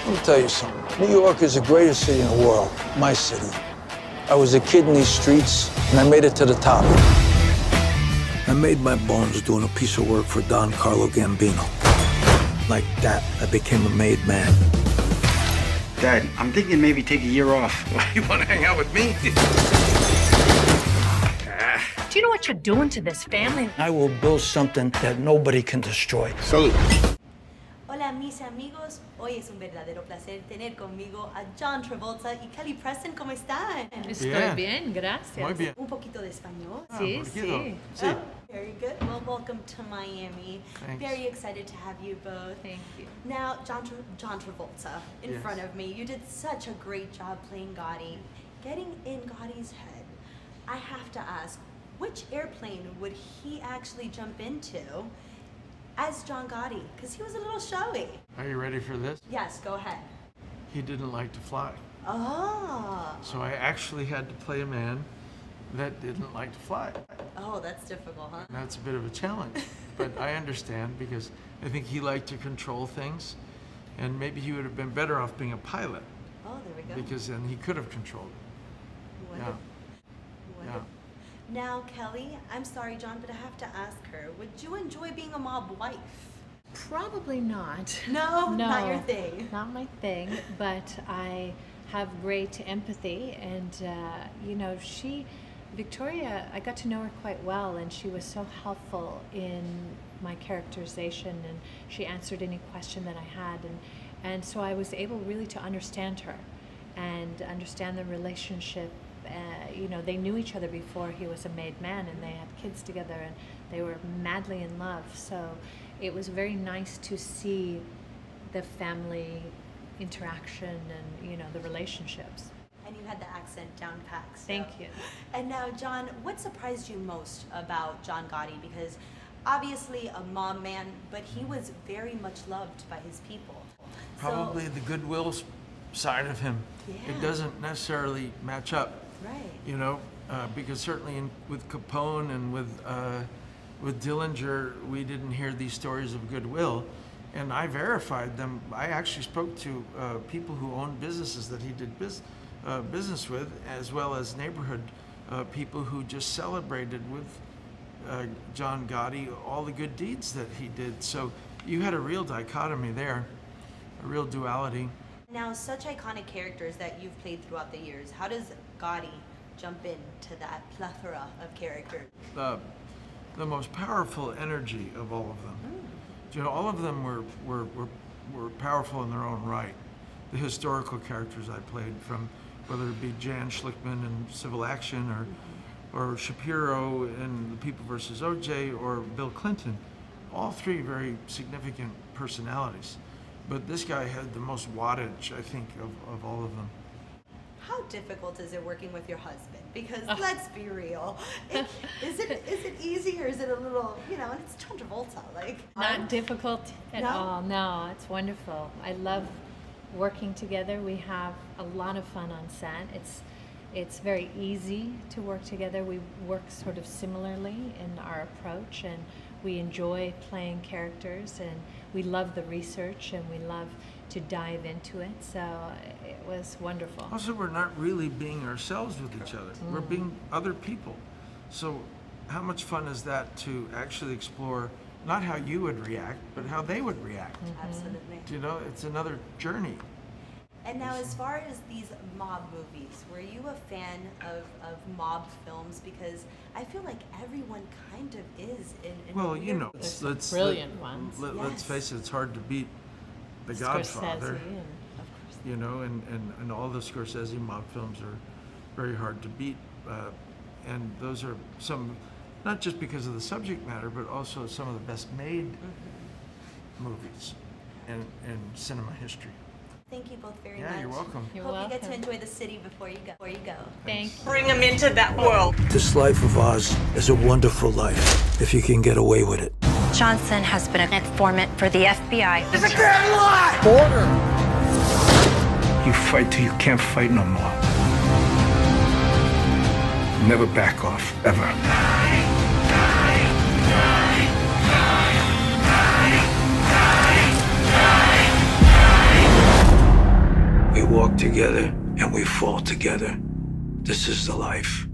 Let me tell you something. New York is the greatest city in the world, my city. I was a kid in these streets, and I made it to the top. I made my bones doing a piece of work for Don Carlo Gambino. Like that, I became a made man. Dad, I'm thinking maybe take a year off. You want to hang out with me? Do you know what you're doing to this family? I will build something that nobody can destroy. Salud. Hola, mis amigos. Hoy es un verdadero placer tener conmigo a John Travolta y Kelly Preston. ¿Cómo están? Estoy bien, gracias. Muy bien. Un poquito de español. Sí, sí. Oh, very good. Well, welcome to Miami. Thanks. Very excited to have you both. Thank you. Now, John Travolta, in Yes. front of me, you did such a great job playing Gotti. Getting in Gotti's head, I have to ask, which airplane would he actually jump into as John Gotti? Because he was a little showy. Are you ready for this? Yes, go ahead. He didn't like to fly. Oh. So I actually had to play a man that didn't like to fly. Oh, that's difficult, huh? And that's a bit of a challenge, but I understand because I think he liked to control things, and maybe he would have been better off being a pilot Oh, there we go. because then he could have controlled it. What Yeah. if- Yeah. Now, Kelly, I'm sorry, John, but I have to ask her, would you enjoy being a mob wife? Probably not. No, No, not your thing. Not my thing, but I have great empathy, and you know, Victoria, I got to know her quite well, and she was so helpful in my characterization, and she answered any question that I had, and so I was able really to understand her and understand the relationship. You know, they knew each other before he was a made man, and they had kids together, and they were madly in love. So it was very nice to see the family interaction and, you know, the relationships. And you had the accent down pat. So. Thank you. And now, John, what surprised you most about John Gotti? Because obviously a mob man, but he was very much loved by his people. Probably the goodwill side of him. Yeah. It doesn't necessarily match up. Right. You know, because certainly with Capone and with Dillinger, we didn't hear these stories of goodwill, and I verified them. I actually spoke to people who owned businesses that he did business with, as well as neighborhood people who just celebrated with John Gotti all the good deeds that he did. So you had a real dichotomy there, a real duality. Now, such iconic characters that you've played throughout the years, how does Gotti jump into that plethora of characters? The most powerful energy of all of them. You know, all of them were powerful in their own right. The historical characters I played, from whether it be Jan Schlickman in Civil Action, or Shapiro in The People vs. O.J., or Bill Clinton, all three very significant personalities. But this guy had the most wattage, I think, of all of them. How difficult is it working with your husband? Because let's be real, is it easy, or is it a little, you know? And it's John Travolta, like Not difficult at No? all. No, it's wonderful. I love working together. We have a lot of fun on set. It's very easy to work together. We work sort of similarly in our approach, and we enjoy playing characters, and we love the research, and we love to dive into it. So it was wonderful. Also, we're not really being ourselves with each other. We're being other people. So how much fun is that to actually explore not how you would react, but how they would react? Absolutely. You know, it's another journey. And now, as far as these mob movies, were you a fan of mob films? Because I feel like everyone kind of is in Well, a you weird know, way. Brilliant ones. Let's Yes. face it, it's hard to beat The Godfather. Scorsese, and of course. You know, and all the Scorsese mob films are very hard to beat. And those are some, not just because of the subject matter, but also some of the best made movies in cinema history. Thank you both very Yeah, much. you're welcome. You're Hope you get to welcome. enjoy the city before you go. Thank you. Bring them into that world. This life of ours is a wonderful life, if you can get away with it. Johnson has been an informant for the FBI. It's a damn lie! You fight till you can't fight no more. Never back off, ever. together and we fall together. This is the life.